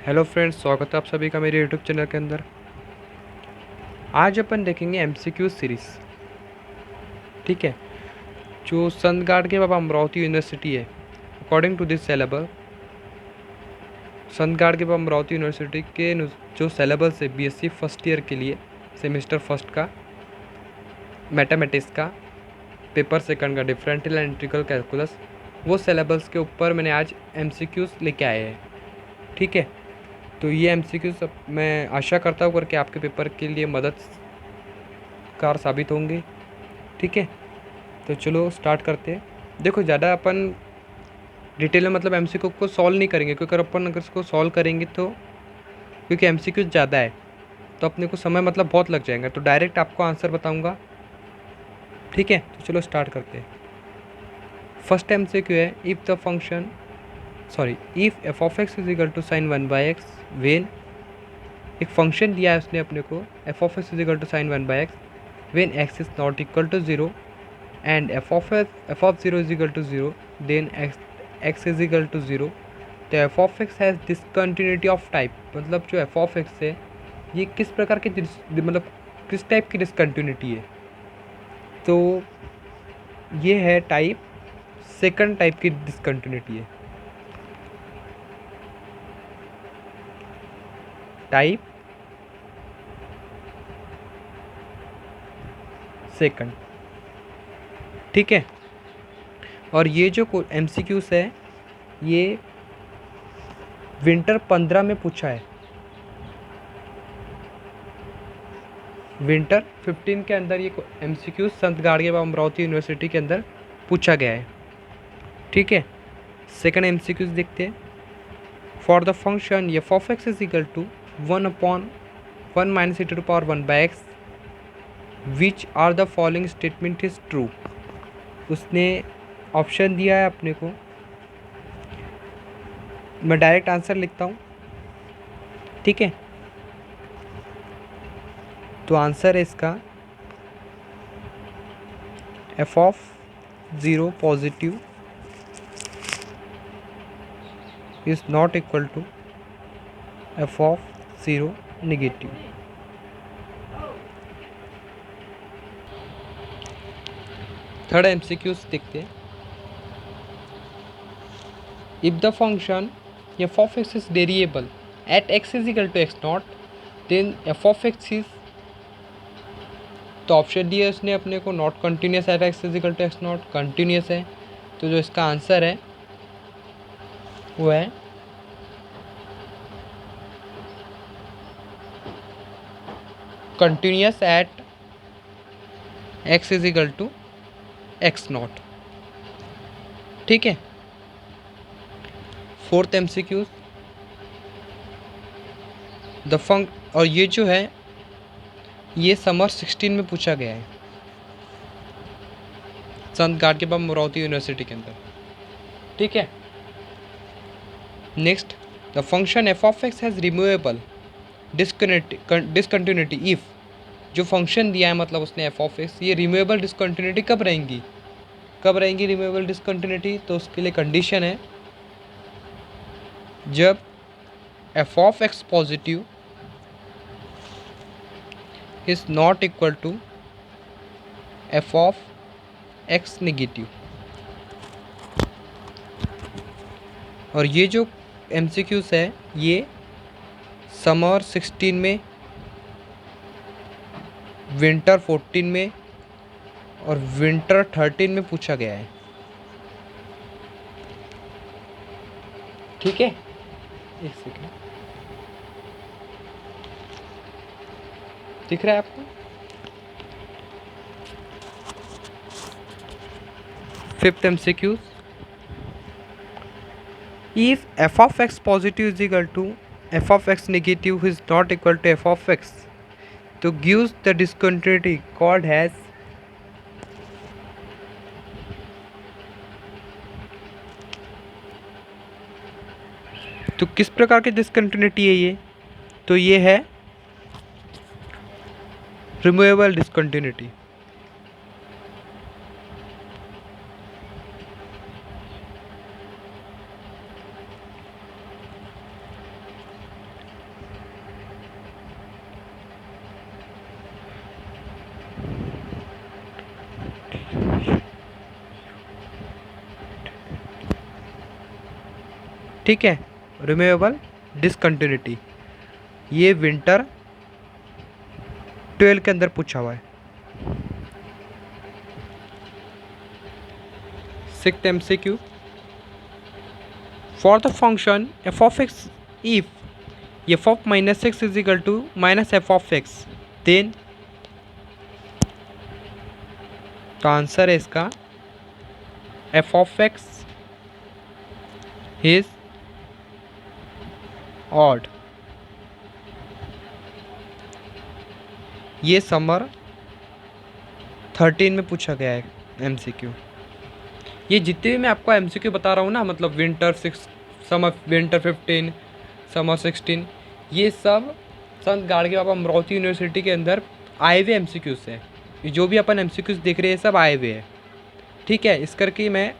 Hello friends, स्वागत है आप सभी का मेरे यूट्यूब चैनल के अंदर। आज अपन देखेंगे एमसीक्यू सीरीज़। ठीक है, जो संत गाडगे बाबा अमरावती यूनिवर्सिटी है, according to this syllabus, Sant Gadge Baba Amravati university के जो सिलेबस है बीएससी फर्स्ट ईयर के लिए, सेमेस्टर फर्स्ट का मैथमेटिक्स का, पेपर सेकंड का डिफरेंशियल एंड इंटीग्रल कैलकुलस, वो सिलेबस के ऊपर मैंने आज एमसीक्यूज लेके आए हैं। ठीक है, तो ये एमसीक्यू सब मैं आशा करता हूँ करके आपके पेपर के लिए मददगार साबित होंगे। ठीक है, तो चलो स्टार्ट करते हैं। देखो, ज़्यादा अपन डिटेल में मतलब एमसीक्यू को सॉल्व नहीं करेंगे, क्योंकि अगर इसको सॉल्व करेंगे तो क्योंकि एमसीक्यू ज़्यादा है तो अपने को समय मतलब बहुत लग जाएगा, तो डायरेक्ट आपको आंसर बताऊंगा। ठीक है, तो चलो स्टार्ट करते हैं। फर्स्ट एमसीक्यू है, if the function if f of x is equal to sine 1/x when, एक फंक्शन दिया है उसने अपने को, f of x is equal to sine 1/x when x is not equal to 0 and f of 0 is equal to 0, then x is equal to 0, तो f of x has discontinuity of type। मतलब जो f of x है ये किस प्रकार के मतलब किस टाइप की डिसकंटिन्यूटी है, तो ये है टाइप सेकंड टाइप की डिसकंटिन्यूटी है। Type second. ठीक है, और ये जो एमसीक्यूज है ये विंटर 15 में पूछा है, विंटर 15 के अंदर ये एमसीक्यू संत गाडगे बाबा अमरावती यूनिवर्सिटी के अंदर पूछा गया है। ठीक है, सेकंड एमसीक्यूज देखते हैं। For the function f of x is equal to 1/1 minus e to power 1/x which are the following statement is true. उसने ऑप्शन दिया है अपने को, मैं डायरेक्ट आंसर लिखता हूँ। ठीक है, तो आंसर है इसका f of 0 positive is not equal to f of 0 negative. Third MCQs देखते हैं। If the function f of x is variable at x is equal to x not, then f of x is, तो option दिया है उसने अपने को not continuous at x is equal to x not, continuous है, तो जो इसका आंसर है वो है continuous at x is equal to x naught. ठीक है, फोर्थ एमसीक्यूज द फंक, और ये जो है ये समर 16 में पूछा गया है संत गाडगे बाबा अमरावती यूनिवर्सिटी के अंदर। ठीक है, next, the function f of x has removable discontinuity if, जो फंक्शन दिया है मतलब उसने एफ ऑफ एक्स, ये रिमूवेबल डिसकंटिन्यूटी कब रहेंगी, कब रहेंगी रिमूवेबल डिसकंटिन्यूटी, तो उसके लिए कंडीशन है जब f of x positive is not equal to f of x negative. और ये जो एमसीक्यूज है ये समर 16 में, विंटर 14 में और विंटर 13 में पूछा गया है। ठीक है, एक सेकेंड, दिख रहा है आपको? Fifth MCQs, if f of x positive is equal to f of x negative is not equal to f of x, तो gives the discontinuity called as, तो किस प्रकार की डिसकंटिन्यूटी है ये, तो ये है रिमूवेबल डिसकंटिन्यूटी। ठीक है। रिमूवेबल डिसकंटिन्यूटी, ये विंटर 12 के अंदर पूछा हुआ है। 6th MCQ, for the function f of x if f of minus x is equal to minus f of x, then तो आंसर है इसका f of x is odd। ये समर 13 में पूछा गया है MCQ। ये जितने भी मैं आपको MCQ बता रहा हूँ ना, मतलब विंटर 6, समर विंटर 15, समर 16, ये सब संत गाड़गे बाबा अमरावती यूनिवर्सिटी के अंदर आए हुए MCQ से। ये जो भी अपन MCQ देख रहे हैं सब आए हुए हैं, ठीक है। इस करके मैं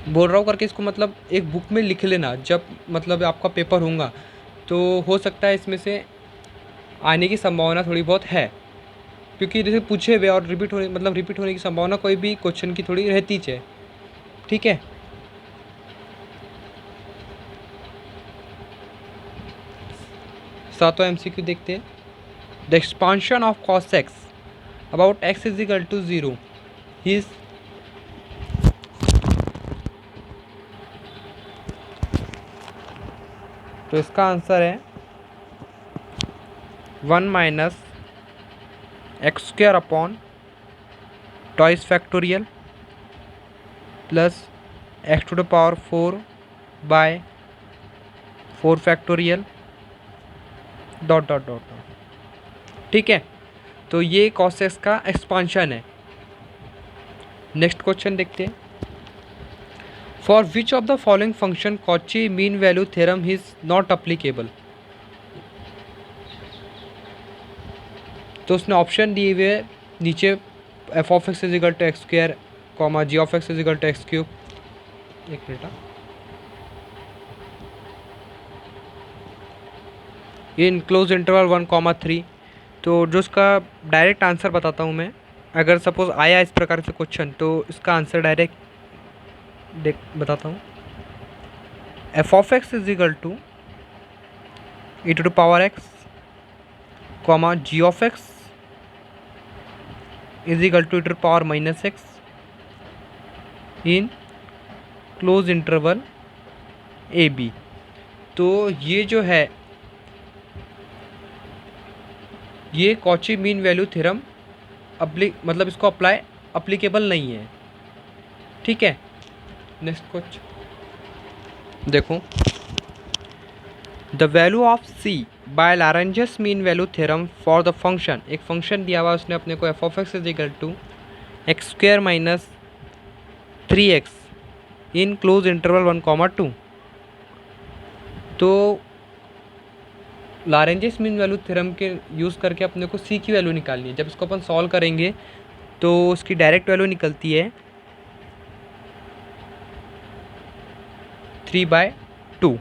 बोल रहा हूँ करके इसको मतलब एक बुक में लिख लेना, जब मतलब आपका पेपर होगा तो हो सकता है इसमें से आने की संभावना थोड़ी बहुत है, क्योंकि जैसे पूछे हुए और रिपीट होने की संभावना कोई भी क्वेश्चन की थोड़ी रहती है, ठीक है। सातवां MCQ देखते हैं। The expansion of cos x about x is equal to 0 is, तो इसका आंसर है 1 minus x square upon twice factorial plus x to the power 4 by 4 factorial dot dot dot dot, ठीक है। तो ये cos x का expansion है। Next question देखते हैं। For which of the following function Cauchy mean value theorem is not applicable, तो उसने ऑप्शन दिए हुए नीचे, f of x is equal to x square comma g of x is equal to x cube. एक minute, ये in close interval 1,3। तो जो इसका डायरेक्ट आंसर बताता हूँ मैं, अगर सपोज आया इस प्रकार से क्वेश्चन तो इसका आंसर डायरेक्ट बताता हूँ। F of x is equal to e to the power x comma g of x is equal to e to the power minus x in close interval a b. तो ये जो है ये Cauchy mean value theorem मतलब इसको applicable नहीं है, ठीक है। नेक्स्ट क्वेश्चन देखो। The value of c by Lagrange's mean value theorem for the function, एक फंक्शन दिया हुआ उसने अपने को f of x is equal to x square minus 3x in close interval 1,2। तो लैरेंजस मीन वैल्यू थ्योरम के use करके अपने को सी की वैल्यू निकालनी है। जब इसको अपन सॉल्व करेंगे तो उसकी डायरेक्ट वैल्यू निकलती है 3/2।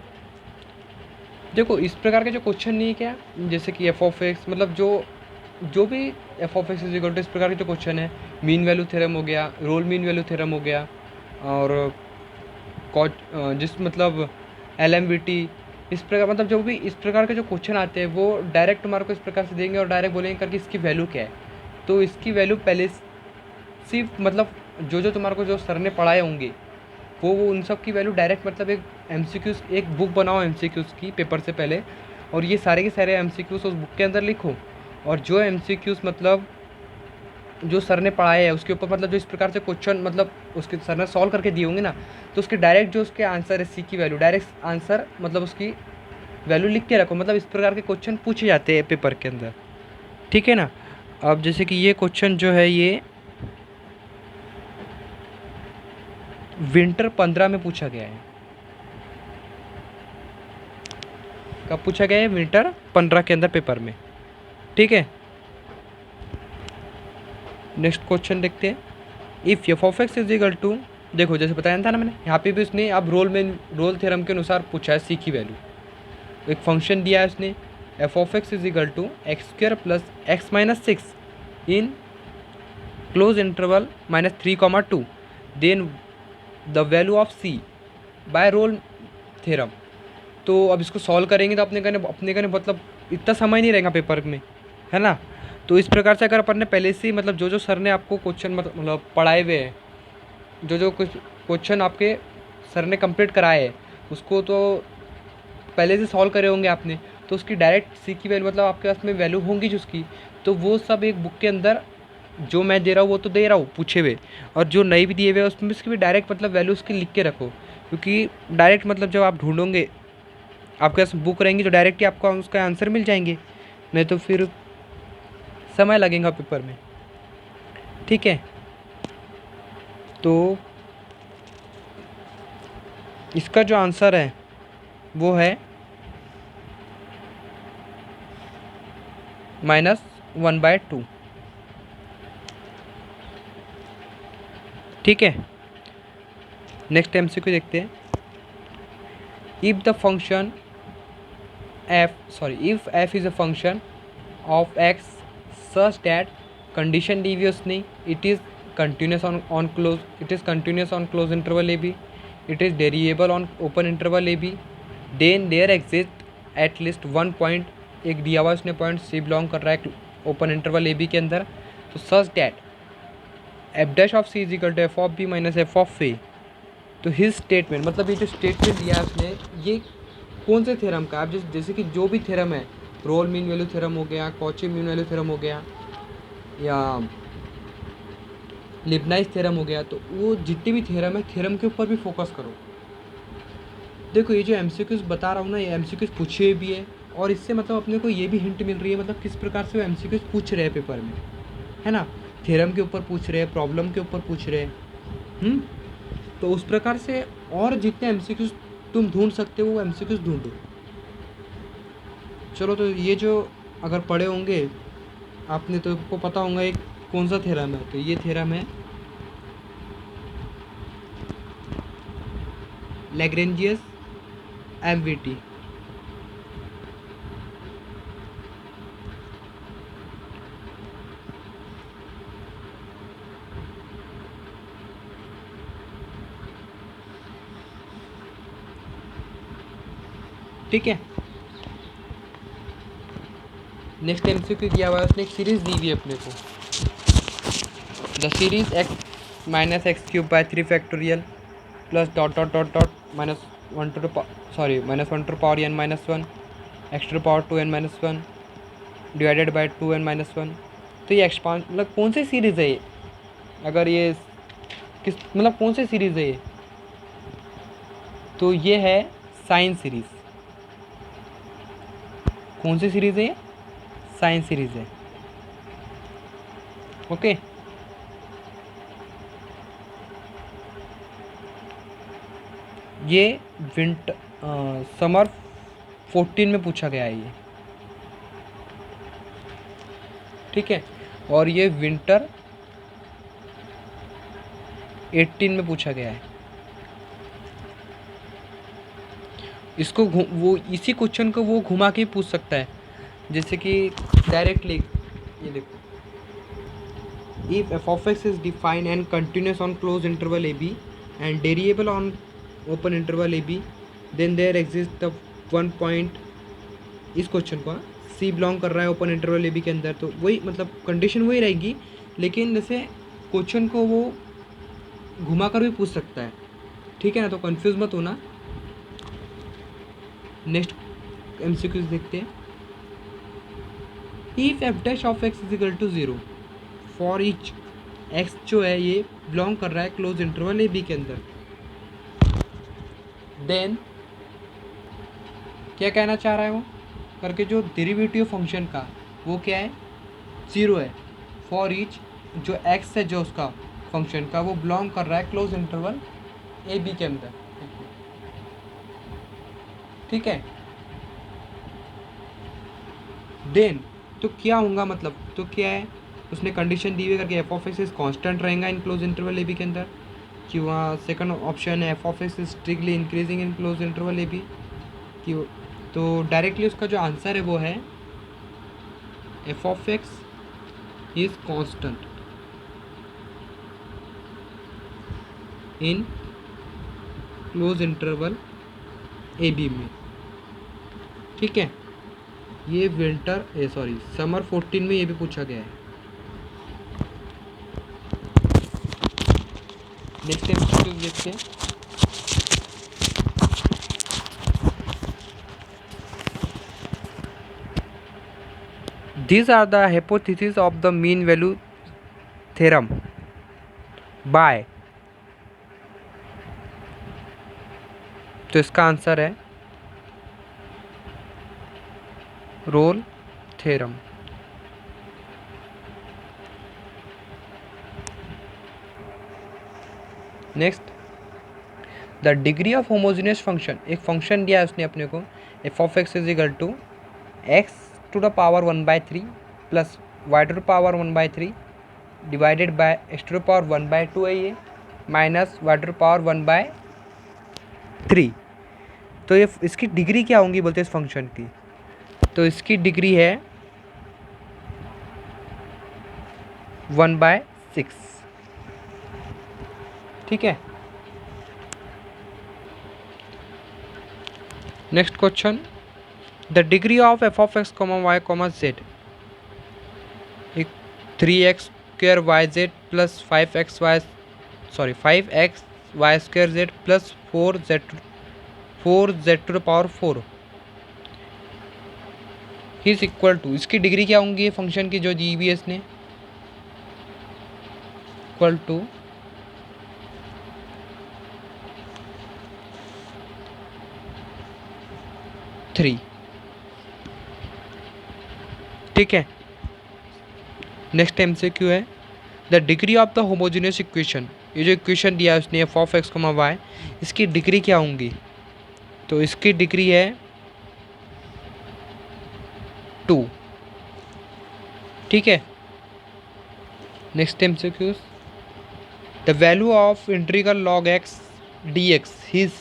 देखो इस प्रकार के जो क्वेश्चन नहीं है क्या, जैसे कि एफ ऑफ एक्स मतलब जो भी f of x is equal to, इस प्रकार के जो क्वेश्चन है, मीन वैल्यू थ्योरम हो गया, रोल मीन वैल्यू थ्योरम हो गया, और जिस मतलब LMVT, इस प्रकार मतलब जो भी इस प्रकार के जो क्वेश्चन आते हैं वो डायरेक्ट तुम्हारे को इस प्रकार से देंगे और डायरेक्ट बोलेंगे करके इसकी वैल्यू क्या है। तो इसकी वैल्यू पहले सिर्फ मतलब जो तुम्हारे को जो सर ने पढ़ाए होंगे वो उन सब की वैल्यू डायरेक्ट मतलब एक MCQs, एक बुक बनाओ MCQs की पेपर से पहले, और ये सारे के सारे MCQs उस बुक के अंदर लिखो, और जो MCQs मतलब जो सर ने पढ़ाए हैं उसके ऊपर मतलब जो इस प्रकार से क्वेश्चन मतलब उसके सर ने सॉल्व करके दिए होंगे ना, तो उसके डायरेक्ट जो उसके आंसर है सी की वैल्यू, डायरेक्ट आंसर मतलब उसकी वैल्यू लिख के रखो। मतलब इस प्रकार के क्वेश्चन पूछे जाते हैं पेपर के अंदर, ठीक है ना। अब जैसे कि ये क्वेश्चन जो है ये विंटर 15 में पूछा गया है। कब पूछा गया है? विंटर 15 के अंदर पेपर में, ठीक है। नेक्स्ट क्वेश्चन देखते हैं। If f of x is equal to, देखो जैसे बताया था ना मैंने, यहाँ पे भी उसने अब रोल थ्योरम के अनुसार पूछा है सी की वैल्यू। एक फंक्शन दिया है उसने f of x is equal to x square plus x minus 6 in close interval -3,2, then the value of c by Rolle theorem. तो अब इसको सॉल्व करेंगे तो अपने कने मतलब इतना समय नहीं रहेगा पेपर में, है ना। तो इस प्रकार से अगर अपन ने पहले से ही मतलब जो सर ने आपको क्वेश्चन मतलब पढ़ाए हुए हैं, जो कुछ क्वेश्चन आपके सर ने कंप्लीट कराए हैं, उसको तो पहले से सॉल्व करे होंगे आपने, तो उसकी डायरेक्ट सी की वैल्यू मतलब आपके पास में वैल्यू होंगी जो उसकी, तो वो सब एक बुक के अंदर जो मैं दे रहा हूँ वो तो दे रहा हूँ पूछे हुए, और जो नई भी दिए हुए उसमें उसकी भी डायरेक्ट मतलब वैल्यू उसकी लिख के रखो, क्योंकि डायरेक्ट मतलब जब आप ढूंढोगे आपके पास बुक रहेंगी तो डायरेक्ट ही आपको उसका आंसर मिल जाएंगे, नहीं तो फिर समय लगेगा पेपर में। ठीक है, तो इसका जो आंसर है वो है -1/2। ठीक है, नेक्स्ट MCQ देखते हैं। If the function if f is a function of x such that condition deviously it is continuous on closed interval ab, it is variable on open interval ab, then there exists at least one point, एक दिया हुआ उसने point सी belong कर रहा है open interval a b के अंदर, तो such that f dash of c is equal to f of b minus f of a. तो हिज स्टेटमेंट मतलब ये जो स्टेटमेंट दिया है उसने, ये कौन से थ्योरम का, आप जैसे कि जो भी थ्योरम है, रोल मीन वैल्यू थ्योरम हो गया, कॉची मीन वैल्यू थ्योरम हो गया, या लिबनाइज थ्योरम हो गया, तो वो जितने भी थ्योरम है थ्योरम के ऊपर भी फोकस करो। देखो ये जो MCQs बता रहा हूँ ना, ये MCQs पूछे भी है, और इससे मतलब अपने को ये भी हिंट मिल रही है मतलब किस प्रकार से वो MCQs पूछ रहे हैं पेपर में, है ना। थ्योरम के ऊपर पूछ रहे हैं, प्रॉब्लम के ऊपर पूछ रहे हैं। तो उस प्रकार से और जितने MCQs तुम ढूंढ सकते हो वो MCQs ढूंढो। चलो, तो ये जो अगर पढ़े होंगे आपने तो आपको पता होगा एक कौन सा थ्योरम है, तो ये थ्योरम है लैग्रेंजियस MVT। ठीक है, नेक्स्ट MCQ किया हुआ है उसने, एक सीरीज दी हुई है अपने को, the series x minus x cube by 3 factorial plus dot dot dot dot -1 to n minus 1 x to power 2n minus 1 divided by 2n minus 1। तो ये एक्सपांड मतलब कौन सी सीरीज़ है ये, अगर ये किस मतलब कौन सी सीरीज़ है ये, तो ये है साइन सीरीज़। कौन सी सीरीज़ है ये, साइन सीरीज़ है। ओके, ये समर 14 में पूछा गया है ये। ठीक है, और ये विंटर 18 में पूछा गया है। इसको वो इसी क्वेश्चन को वो घुमा के पूछ सकता है, जैसे कि डायरेक्टली ये देखो, if f of x is defined and continuous on close interval a b and variable on open interval a b, then there exist the one point, इस क्वेश्चन को सी बिलोंग कर रहा है ओपन इंटरवल ए बी के अंदर, तो वही मतलब कंडीशन वही रहेगी, लेकिन जैसे क्वेश्चन को वो घुमा कर भी पूछ सकता है। ठीक है ना, तो कंफ्यूज मत होना। नेक्स्ट MCQs देखते हैं। If f dash of x is equal to 0 for each x जो है ये बिलोंग कर रहा है क्लोज इंटरवल ए बी के अंदर, देन क्या कहना चाह रहा है वो करके, जो डेरिवेटिव फंक्शन का वो क्या है, 0 है, फॉर ईच जो एक्स है जो उसका फंक्शन का वो बिलोंग कर रहा है क्लोज इंटरवल ए बी के अंदर। ठीक है, देन तो क्या होगा मतलब, तो क्या है उसने कंडीशन दी हुई करके f of x is constant रहेगा in close interval a b के अंदर, कि वहाँ सेकंड ऑप्शन है f of x is strictly increasing in close interval a b, कि तो डायरेक्टली उसका जो आंसर है वो है f of x is constant in close interval a b में, ठीक है। ये समर 14 में ये भी पूछा गया है। नेक्स्ट एमसीक्यू देखते हैं। These are the hypotheses of the mean value theorem by, तो इसका आंसर है Rolle theorem. Next, the degree of homogeneous function, एक फंक्शन दिया है उसने अपने को, f of x is equal to x to the power 1/3 plus y to the power 1/3 divided by x to the power 1/2 है ये, minus y to the power 1/3। तो ये इसकी डिग्री क्या होंगी बोलते हैं इस फंक्शन की, तो इसकी डिग्री है 1/6, ठीक है। Next question, the degree of f of x comma y comma z, एक 3x² yz plus 5x y square z plus 4z to the power 4 is equal to, इसकी डिग्री क्या होंगी फंक्शन की जो दी हुई है इसने, इक्वल टू 3, ठीक है। नेक्स्ट एमसीक्यू है, the degree of the homogeneous equation, ये जो इक्वेशन दिया है उसने f of x comma y, इसकी डिग्री क्या होंगी, तो इसकी डिग्री है 2, ठीक है। Next MCQ, the value of integral log x d x is,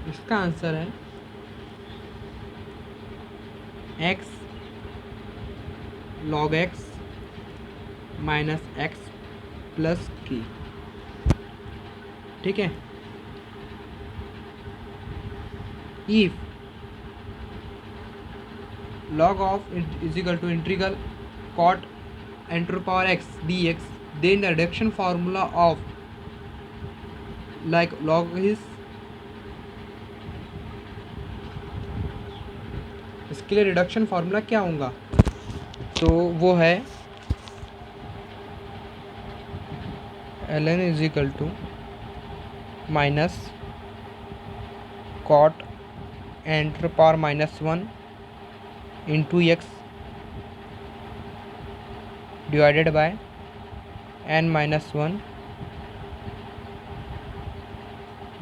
इसका आंसर है x log x minus x plus c, ठीक है। If log of is equal to integral cot n to the power x dx, then the reduction formula of like log is, इसके लिए reduction formula क्या होगा, तो वो है ln is equal to minus cot n to the power -1 into x divided by n-1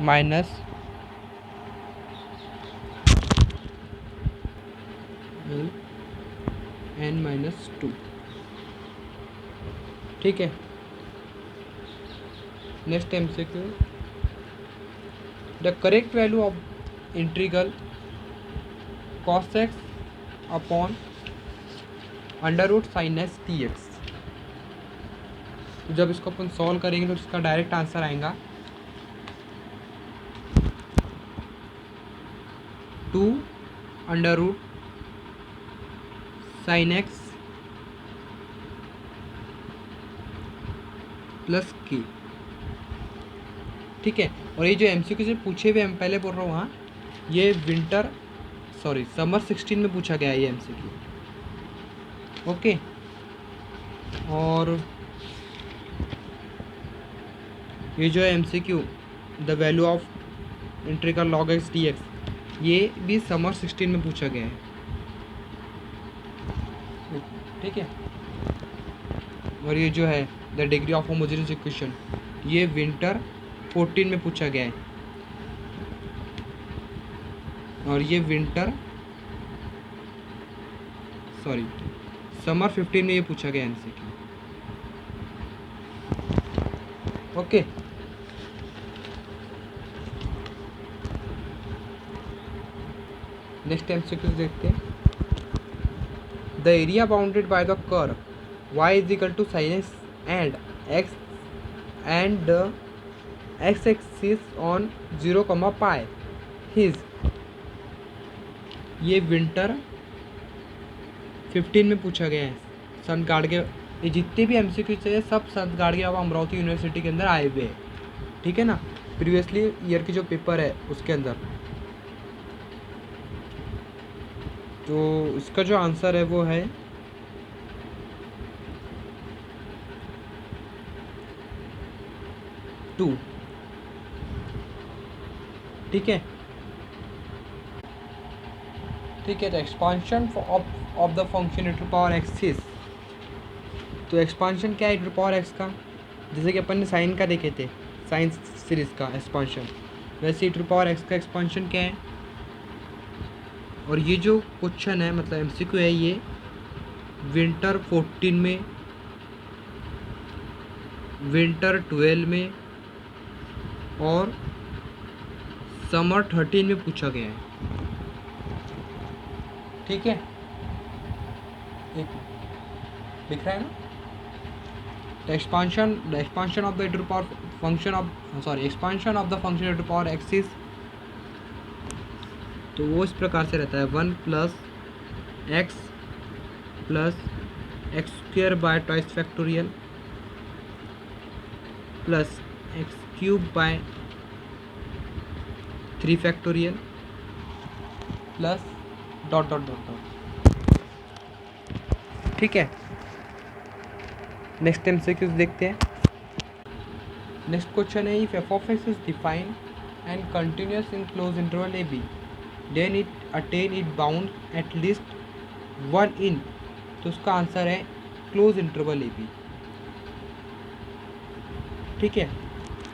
minus n-2, ठीक है। Next MCQ, the correct value of integral cos x upon √sin s dx, जब इसको अपन solve करेंगे तो इसका direct answer आएगा 2√sin x plus c, ठीक है। और ये जो एमसीक्यू से पूछे हुए हम पहले बोल रहा हूँ, हाँ ये समर 16 में पूछा गया है ये एमसीक्यू, ओके। और ये जो है MCQ the value of integral log x dx, ये भी समर 16 में पूछा गया है, ठीक है। और ये जो है the degree of homogeneous equation, ये विंटर 14 में पूछा गया है, और ये समर 15 में ये पूछा गया एमसीक्यू, ओके। नेक्स्ट एमसीक्यू देखते हैं, the the area bounded by the curve y is equal to sine x and x and the x-axis on 0, pi his ये विंटर 15 में पूछा गया है। संत गाड़गे ये जितने भी MCQ है सब संत गाड़गे बाबा अमरावती यूनिवर्सिटी के अंदर आए हुए हैं, ठीक है ना, प्रीवियसली ईयर की जो पेपर है उसके अंदर। तो इसका जो आंसर है वो है टू, ठीक है। ठीक है, तो expansion of the function e to power x is, तो एक्सपांशन क्या है e टू पावर एक्स का, जैसे कि अपन ने साइन का देखे थे, साइन सीरीज का एक्सपांशन, वैसे e टू पावर एक्स का एक्सपांशन क्या है। और ये जो क्वेश्चन है मतलब MCQ है, ये विंटर 14 में, विंटर 12 में और समर 13 में पूछा गया है, ठीक है। एक दिख रहा है ना, the expansion of the e to power function of expansion of the function e to power x is, तो वो इस प्रकार से रहता है 1 plus x square by twice factorial plus x cube by 3 factorial plus dot dot dot dot, ठीक है। Next MCQ देखते हैं। नेक्स्ट क्वेश्चन है, if f of x is defined and continuous in closed interval a b, then it attain it bound at least 1 in, तो उसका answer है close interval a b, ठीक है।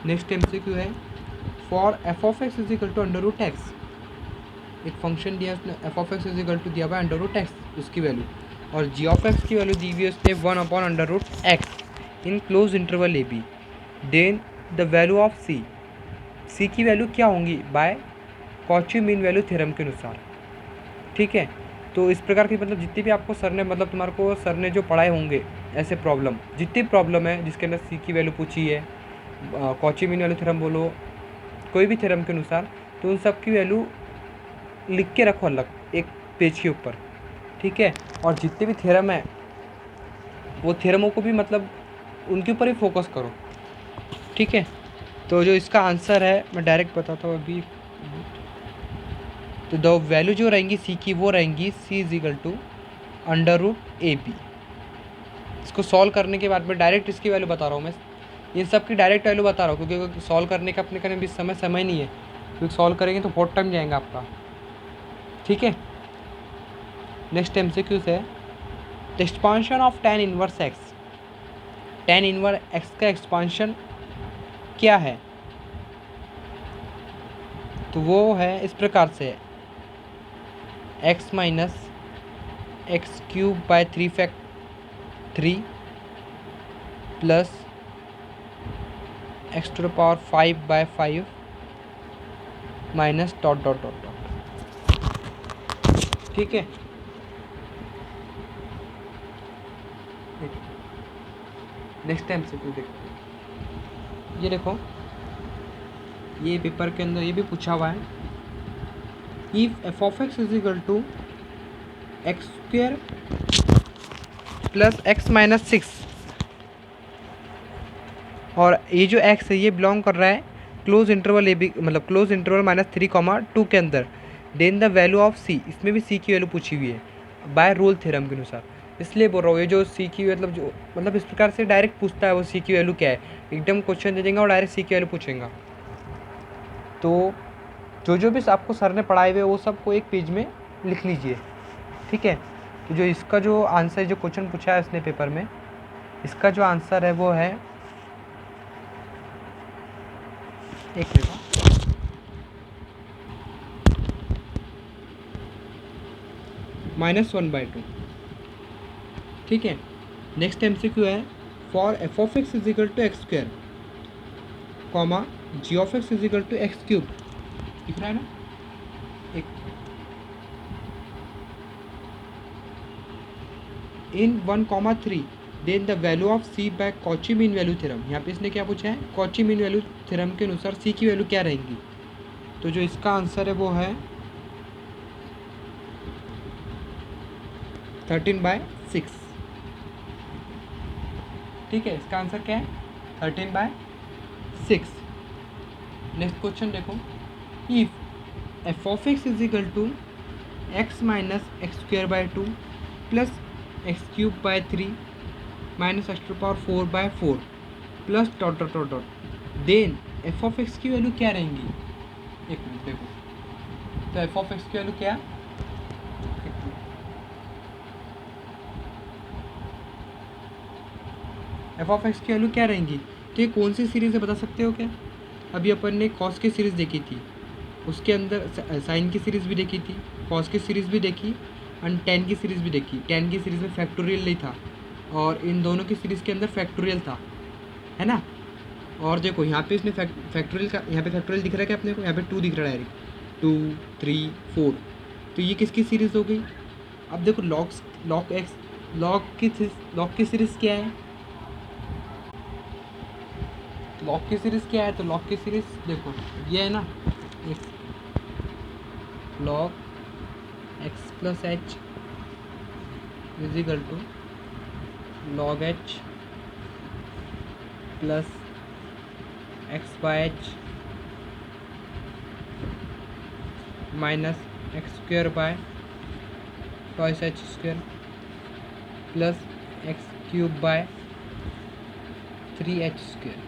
नेक्स्ट MCQ है, for f of x is equal to under root x, एक function दिया उसने f of x is equal to दिया हुआ अंडर रूट एक्स उसकी वैल्यू, और g of x की वैल्यू दी हुई है उसने 1 upon under root x in close interval a b, then the value of c की वैल्यू क्या होंगी by Cauchy mean value theorem के अनुसार, ठीक है। तो इस प्रकार की मतलब जितनी भी आपको सर ने मतलब तुम्हारे को सर ने जो पढ़ाए होंगे ऐसे प्रॉब्लम, जितनी प्रॉब्लम है जिसके अंदर c की वैल्यू पूछी है, कॉची मीन वैल्यू थ्योरम बोलो, कोई भी थ्योरम के अनुसार, तो उन सब की वैल्यू लिख के रखो अलग एक पेज के ऊपर, ठीक है। और जितने भी थ्योरम है वो थ्योरमों को भी मतलब उनके ऊपर ही फोकस करो, ठीक है। तो जो इसका आंसर है मैं डायरेक्ट बताता हूँ अभी, तो द वैल्यू जो रहेंगी सी की वो रहेंगी c is equal to under root a b. इसको सॉल्व करने के बाद में डायरेक्ट इसकी वैल्यू बता रहा हूँ मैं, इन सब की डायरेक्ट वैल्यू बता रहा हूँ, क्योंकि सॉल्व करने का अपने करने भी समय नहीं है, क्योंकि सॉल्व करेंगे तो बहुत टाइम जाएगा आपका, ठीक है। नेक्स्ट MCQ है, the expansion of tan inverse x, tan inverse x का एक्सपांशन क्या है, तो वो है इस प्रकार से x minus x cube by 3 plus x to the power 5 by 5 minus dot dot dot dot, ठीक है। नेक्स्ट MCQ देखो, ये देखो ये पेपर के अंदर ये भी पूछा हुआ है, if f of x is equal to x square plus x minus 6, और ये जो x है ये बिलोंग कर रहा है क्लोज इंटरवल ए बी, मतलब क्लोज इंटरवल -3, 2 के अंदर, then the value of c, इसमें भी c की वैल्यू पूछी हुई है बाय रोल थ्योरम के अनुसार, इसलिए बोल रहा हूँ ये जो c की मतलब इस प्रकार से डायरेक्ट पूछता है वो c की वैल्यू क्या है, एकदम क्वेश्चन दे देंगे और डायरेक्ट c की वैल्यू पूछेंगे। तो जो भी आपको सर ने पढ़ाए हुए वो सबको एक पेज में लिख लीजिए, ठीक है। तो जो इसका जो आंसर जो क्वेश्चन पूछा है इसने पेपर में, इसका जो आंसर है वो है, एक -1/2, ठीक है। नेक्स्ट MCQ है, for f of x is equal to x square comma g of x is equal to x cube, दिख रहा है ना, एक in 1,3 then the value of c by Cauchy mean value theorem. यहाँ पे इसने क्या पूछा है, कॉची मीन वैल्यू थ्योरम के अनुसार सी की वैल्यू क्या रहेंगी। तो जो इसका आंसर है वो है 13/6। ठीक है, इसका आंसर क्या है 13/6। नेक्स्ट क्वेश्चन देखो, if f of x is equal to x minus x square by 2 plus x cube by 3 minus x to power 4/4 plus dot dot dot dot then f of x की value क्या रहेंगी। एक minute देखो, तो f of x की value क्या, f of x की value क्या रहेंगी। तो ये कौन सी सीरीज़ है बता सकते हो क्या। अभी अपन ने कॉस की सीरीज़ देखी थी, उसके अंदर साइन की सीरीज़ भी देखी थी, कॉस की सीरीज़ भी देखी और टेन की सीरीज़ भी देखी। टेन की सीरीज़ में फैक्टोरियल नहीं था और इन दोनों की सीरीज़ के अंदर फैक्टोरियल था, है ना। और देखो यहाँ पे इसने फैक्टोरियल का, यहाँ पे फैक्टोरियल दिख रहा है क्या अपने को, यहाँ पे 2 दिख रहा है डायरेक्ट 2 3 4। तो ये किसकी सीरीज़ हो गई। अब देखो लॉग की सीरीज़ क्या है, लॉग की सीरीज़ क्या है। तो लॉग की सीरीज़ देखो ये है ना, log x plus h is equal to log h plus x by h minus x square by twice h square plus x cube by 3h square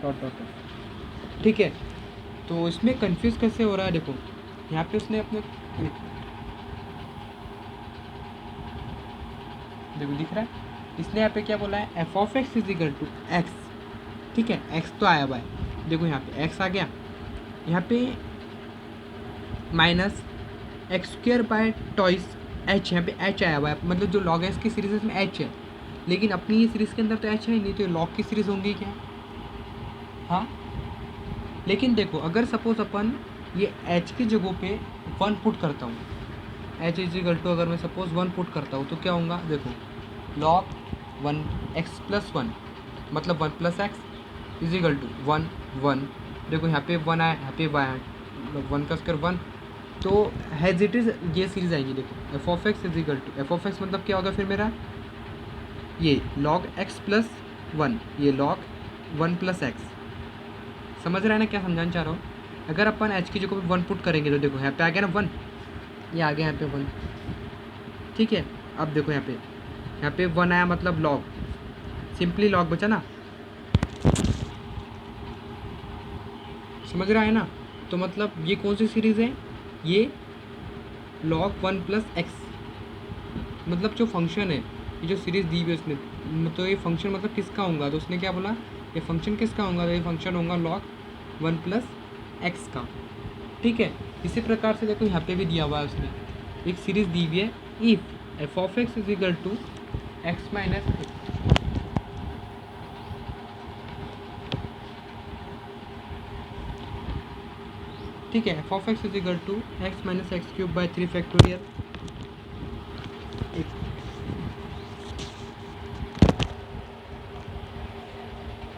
dot dot dot. ठीक है, तो इसमें confuse कैसे हो रहा है। देखो यहाँ पे उसने अपने, देखो दिख रहा है, इसने यहाँ पे क्या बोला है, f of x is equal to x. ठीक है, एक्स तो आया हुआ है, देखो यहाँ पे एक्स आ गया, यहाँ पे minus x square by twice h, यहाँ पे एच आया हुआ है, मतलब जो लॉग एक्स की सीरीज है इसमें एच है, लेकिन अपनी ये सीरीज़ के अंदर तो एच है ही नहीं, तो लॉग की सीरीज़ होंगी क्या। हाँ, लेकिन देखो अगर सपोज अपन ये एच की जगह पे 1 पुट करता हूँ, एच इज इक्वल टू अगर मैं सपोज 1 पुट करता हूँ तो क्या होगा। देखो लॉग 1 एक्स प्लस 1 मतलब 1 plus x is equal to 1 1। देखो यहाँ पे 1 आया, यहाँ पे 1 का स्क्वायर 1, तो हैज इट इज ये सीरीज आएगी। देखो f of x is equal to, f of x मतलब क्या होगा फिर मेरा, ये log x प्लस 1, ये log 1 प्लस एक्स। समझ रहा है ना क्या समझाना चाह रहा हूँ। अगर अपन h की जगह पे 1 पुट करेंगे तो देखो यहाँ पे आ गया ना 1, ये आ गया यहाँ पे 1। ठीक है, अब देखो यहाँ पे 1 आया मतलब log, सिंपली log बचा ना, समझ रहा है ना। तो मतलब ये कौन सी सीरीज़ है, ये log 1 प्लस एक्स, मतलब जो फंक्शन है, ये जो सीरीज़ दी हुई है उसने, तो ये फंक्शन मतलब किसका होगा। तो उसने क्या बोला, ये फंक्शन किसका होगा, तो ये फंक्शन होगा log 1 प्लस एक्स का। ठीक है, इसी प्रकार से देखो यहाँ पे भी दिया हुआ है उसने, एक सीरीज़ दी हुई है, if f of x is equal to x minus, ठीक है, f of x is equal to x minus x cube by 3 factorial,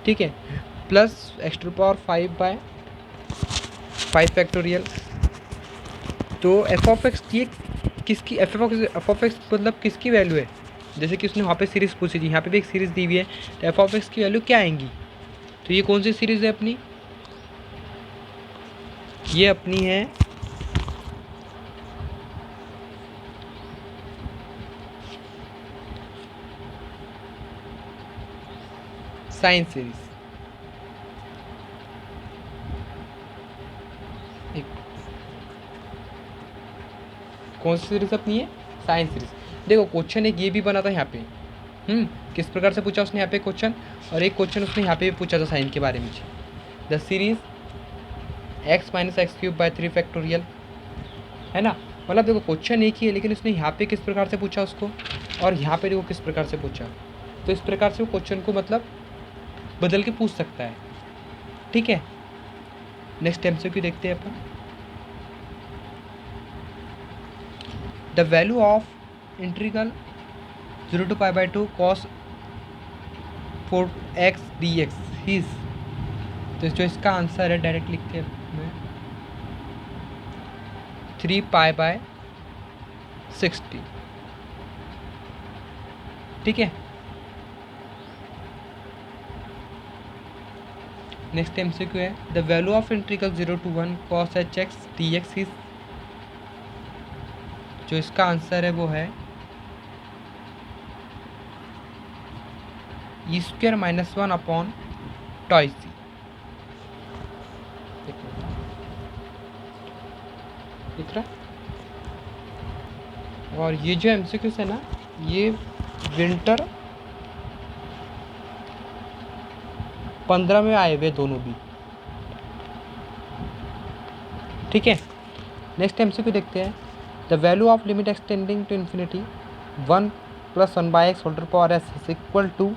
ठीक है, plus x to power 5/5 factorial. तो एफ ऑफ एक्स ये किसकी, एफ ऑफ एक्स मतलब किसकी value है। जैसे कि उसने वहाँ पे सीरीज़ पूछी थी, यहाँ पे भी एक सीरीज़ दी हुई है, तो एफ ऑफ एक्स की वैल्यू क्या आएंगी। तो ये कौन सी सीरीज़ है अपनी, ये अपनी है साइन सीरीज। कौन सी सीरीज अपनी है, साइन सीरीज। देखो क्वेश्चन एक ये भी बना था यहाँ पे, किस प्रकार से पूछा उसने यहाँ पे क्वेश्चन, और एक क्वेश्चन उसने यहाँ पे भी पूछा था साइन के बारे में, the series x minus x cube by 3 factorial, है ना। मतलब देखो क्वेश्चन एक ही है, लेकिन उसने यहाँ पे किस प्रकार से पूछा उसको, और यहाँ पे देखो किस प्रकार से पूछा। तो इस प्रकार से वो क्वेश्चन को मतलब बदल के पूछ सकता है। ठीक है, नेक्स्ट MCQ देखते हैं अपन। The value of integral 0 to pi/2 cos 4x dx is, तो जो इसका आंसर है डायरेक्ट लिखते हैं मैं 3π/60। ठीक है, नेक्स्ट MCQ है the value of integral 0 to 1 cos hx dx is, जो इसका आंसर है वो है e² - 1 अपॉन टॉय सी। दिख रहा है? और ये जो MCQs है ना, ये विंटर 15 में आए हुए दोनों भी। ठीक है, नेक्स्ट MCQ देखते हैं the value of limit extending to infinity 1 + 1/x whole to the power s is equal to,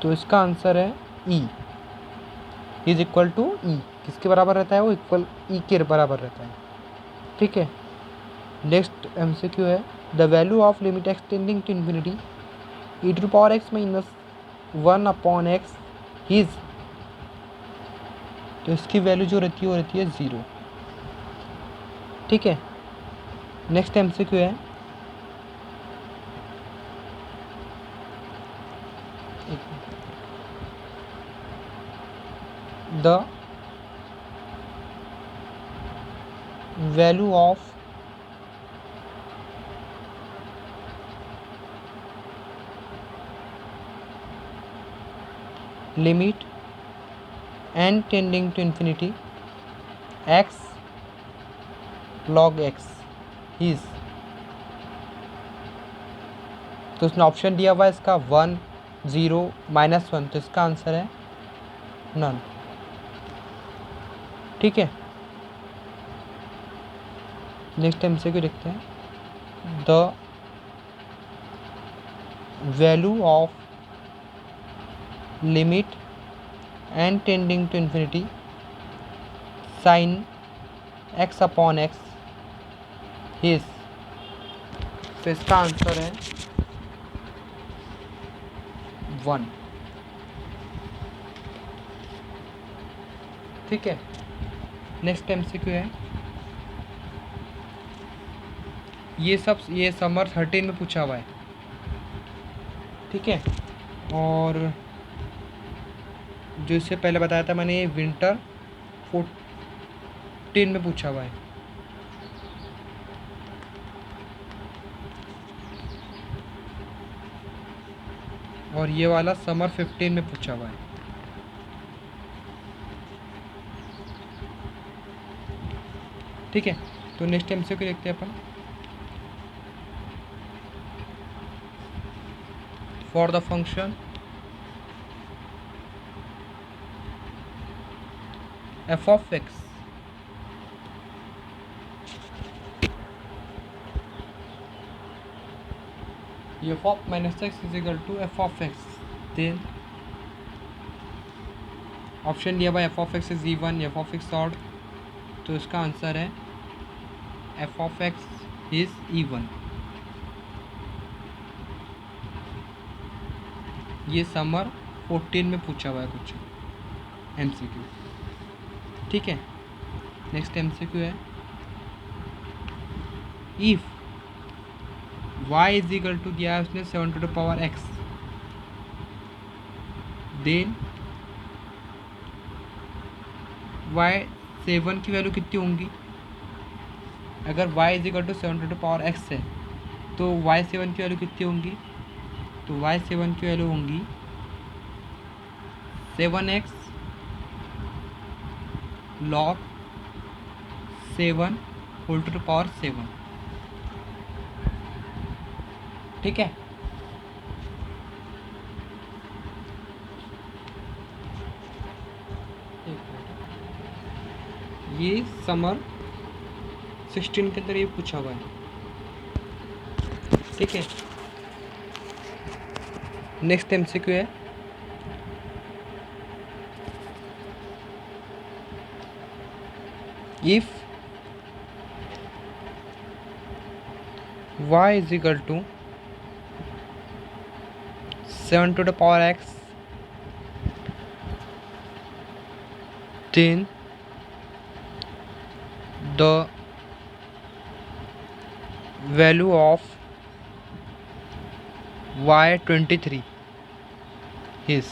तो इसका आंसर है e is equal to e। किसके बराबर रहता है वो? इक्वल e के बराबर रहता है। ठीक है, नेक्स्ट MCQ है the value of limit extending to infinity e to the power x - 1 upon x is, तो इसकी वैल्यू जो रहती है वो रहती है 0। ठीक है, नेक्स्ट MCQ है the value of limit n tending to infinity x log x is, तो उसने ऑप्शन दिया हुआ है इसका 1 0 -1, तो इसका आंसर है नन। ठीक है, नेक्स्ट MCQ देखते हैं the value of limit n tending to infinity sin x upon x is, तो इसका आंसर है 1। ठीक है, नेक्स्ट MCQ है ये समर 13 में पूछा हुआ है। ठीक है, और जो इससे पहले बताया था मैंने, ये विंटर 14 में पूछा हुआ है। और ये वाला समर 15 में पूछा हुआ है। ठीक है, तो नेक्स्ट MCQ देखते हैं अपन for the function f of x f of minus x is equal to f of x, then option दिया हुआ f of x is even, f of x odd, तो इसका आंसर है f of x is even। ये summer 14 में पूछा हुआ है कुछ MCQ। ठीक है, नेक्स्ट MCQ है if y is equal to, दिया है उसने 7 to the power x, then y 7 की वैल्यू कितनी होंगी? अगर y is equal to 7 to the power x है तो y 7 की वैल्यू कितनी होंगी? तो y 7 की वैल्यू होंगी 7x log 7 whole to the power 7। ठीक है, ये समर 16 के अंदर ये पूछा हुआ है। ठीक है, नेक्स्ट MCQ है if y is equal to 7 to the power x, then the value of y23 is,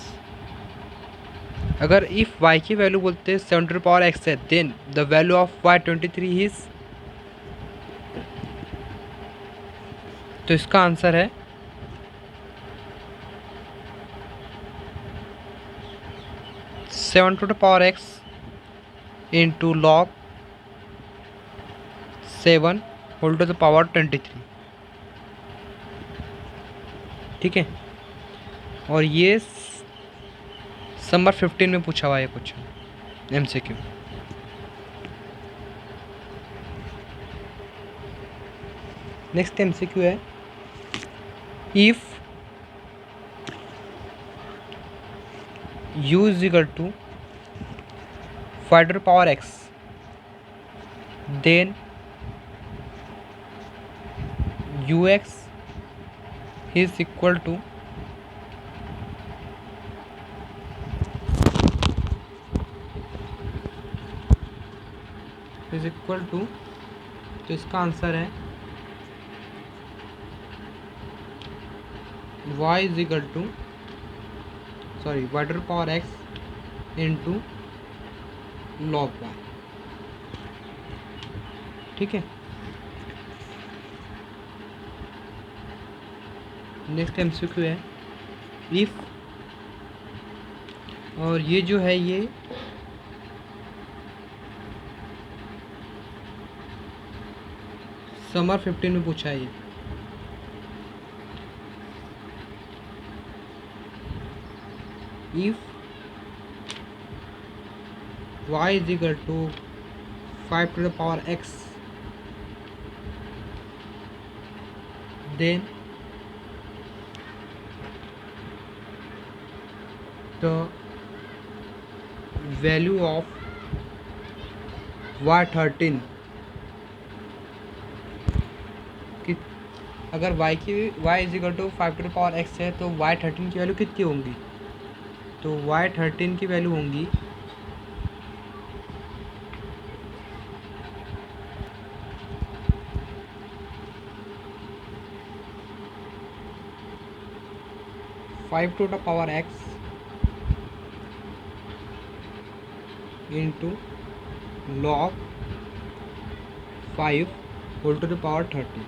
अगर इफ y की वैल्यू बोलते हैं 7 to the power x है, then the value of y23 is, तो इसका आंसर है 7 to the power x into log 7 whole to the power 23। ठीक है, और ये समर 15 में पूछा हुआ है क्वेश्चन MCQ। नेक्स्ट MCQ है, if u is equal to 5 to the power x, then ux is equal to तो इसका आंसर है y is equal to y to the power x into log y। ठीक है, next MCQ है, if, और ये जो है ये समर 15 में पूछा है ये। If y is equal to 5 to the power x, then the value of y13 कि अगर y is equal to 5 to the power x है तो y13 की वैल्यू कितनी होंगी, तो y13 की वैल्यू होंगी 5 to the power x into log 5 whole to the power 30।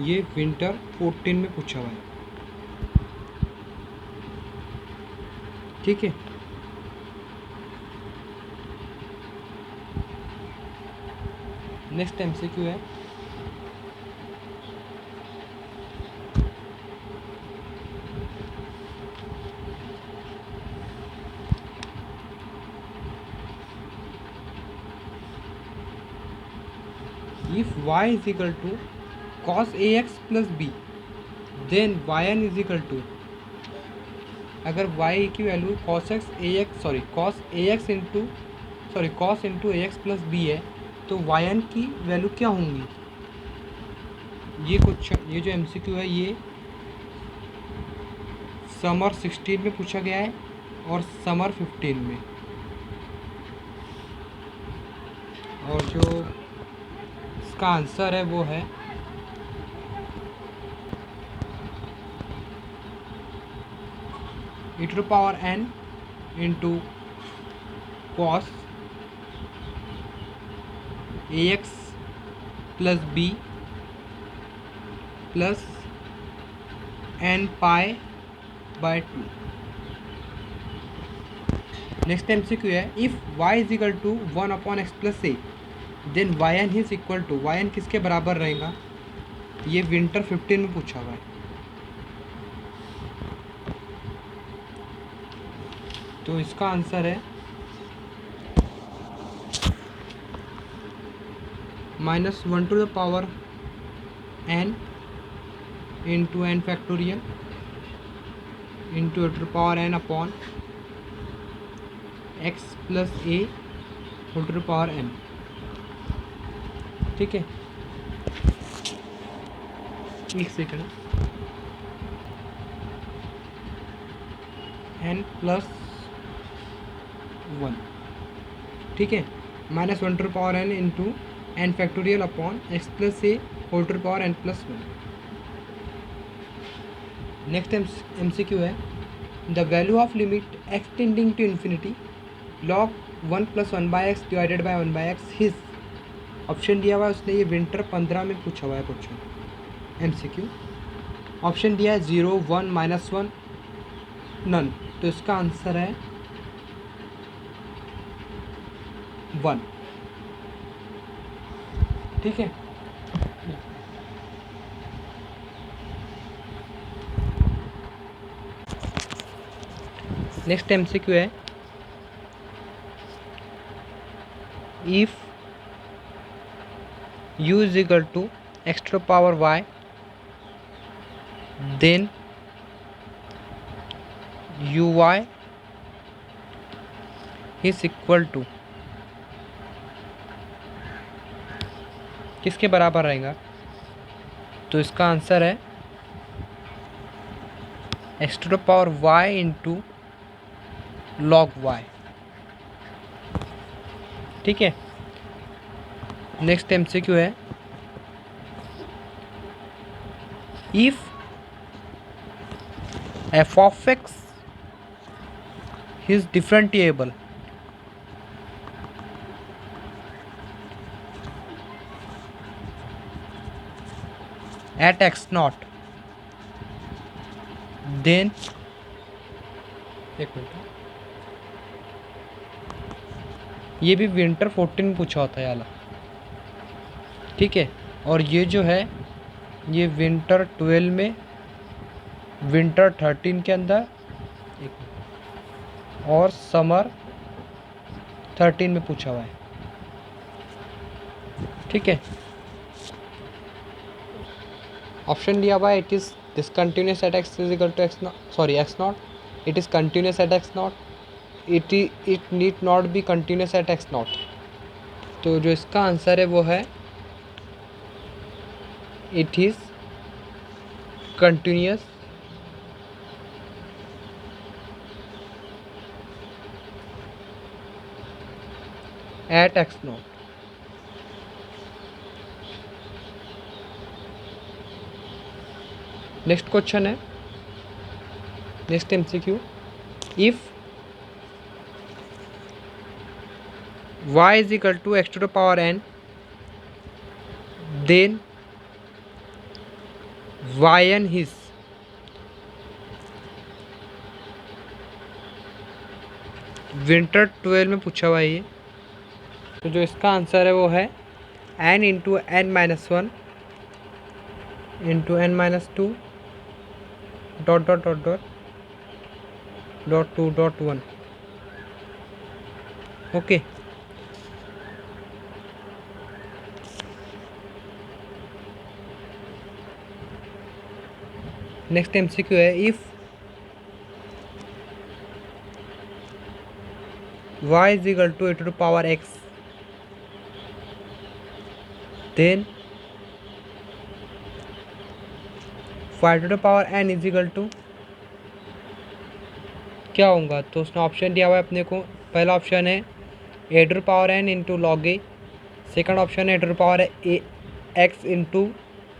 ये विंटर 14 में पूछा हुआ है। ठीक है, नेक्स्ट MCQ है, if y is equal to cos ax plus b, then yn is equal to, अगर y की value cos into ax plus b है तो yn की वैल्यू क्या होंगी। ये क्वेश्चन, ये जो MCQ है ये समर 16 में पूछा गया है और समर 15 में, और जो इसका आंसर है वो है e to the power n into cos ax plus b plus n pi by 2। Next MCQ है, if y is equal to 1/x plus a, then yn is equal to, yn किसके बराबर रहेगा, ये winter 15 में पूछा हुआ है। तो इसका आंसर है -1 to the power n into n factorial into e to the power n upon x plus a whole to the power n। ठीक है, एक सेकंड, n प्लस 1, ठीक है, minus 1 to the power n into n factorial upon x plus a whole to the power n plus 1। Next MCQ है, the value of limit x tending to infinity log 1 plus 1/x divided by 1/x is. Option दिया हुआ है उसने, ये winter 15 में पूछा हुआ है क्वेश्चन MCQ। ऑप्शन दिया है 0, 1, -1, नन, तो इसका आंसर है 1, ठीक है। नेक्स्ट MCQ है, if u is equal to x to power y then uy is equal to, किसके बराबर रहेगा? तो इसका आंसर है x to the power y into log y, ठीक है। नेक्स्ट MCQ है, if f of x is differentiable at x naught then, एक मिनट, ये भी विंटर 14 में पूछा होता है याला, ठीक है। और ये जो है ये विंटर 12 में, विंटर 13 के अंदर, और समर 13 में पूछा हुआ है, ठीक है। ऑप्शन दिया हुआ है, it is discontinuous at x is equal to x not, it is continuous at x not, it need not be continuous at x not. तो जो इसका आंसर है वो है it is continuous at x not. Next question है, next MCQ, if y is equal to x to the power n then yn is. Winter 12 में पूछा हुआ है ये, तो जो इसका आंसर है वो है n into n-1 into n-2 dot dot dot dot dot 2 dot 1, okay. Next MCQ है, if y is equal to e to the power x then y to the power n is equal to क्या होगा? तो उसने option दिया हुआ है अपने को, पहला ऑप्शन है a to the power n into log a, second option है a to the power a x into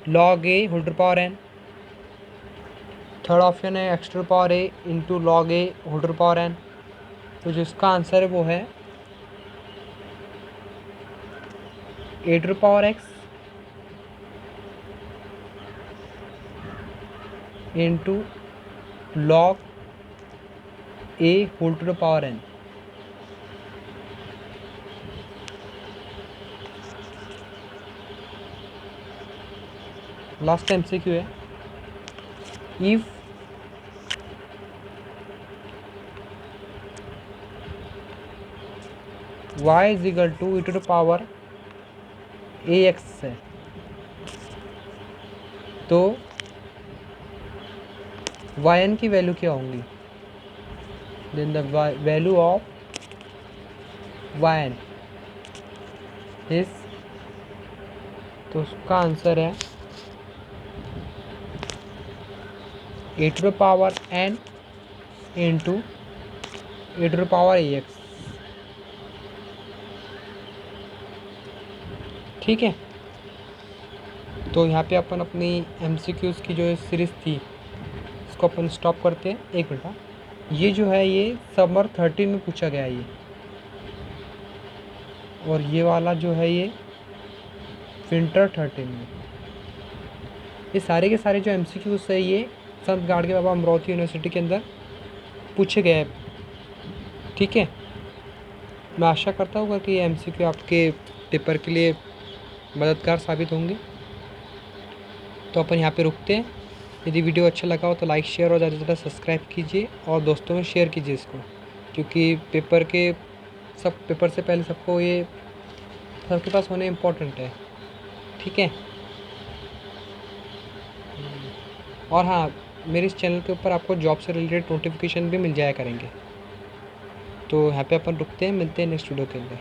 log a whole to the power n, third option है x to the power a into log a whole to the power n। तो जिसका answer है वो है a to the power x into log a whole to the power n। Last MCQ है, if y is equal to e to the power ax है, तो yn की value क्या होंगी? Then the value of yn is तो उसका answer है e⁻n into e⁻ax। ठीक है, तो यहाँ पे अपन अपनी MCQs की जो सीरीज़ थी इसको अपन स्टॉप करते हैं। एक मिनट, ये जो है ये समर 13 में पूछा गया है ये, और ये वाला जो है ये विंटर 13 में। ये सारे के सारे जो MCQs है ये संत गाड़गे बाबा अमरावती यूनिवर्सिटी के अंदर पूछे गए हैं। ठीक है, मैं आशा करता हूँ कि ये MCQ आपके पेपर के लिए मददगार साबित होंगे। तो अपन यहाँ पे रुकते हैं। यदि वीडियो अच्छा लगा हो तो लाइक शेयर और ज़्यादा से ज़्यादा सब्सक्राइब कीजिए और दोस्तों में शेयर कीजिए इसको, क्योंकि पेपर से पहले सबको ये सबके पास होने इम्पोर्टेंट है। ठीक है, और हाँ, मेरे इस चैनल के ऊपर आपको जॉब से रिलेटेड नोटिफिकेशन भी मिल जाया करेंगे। तो यहाँ पे अपन रुकते हैं, मिलते हैं नेक्स्ट वीडियो के अंदर।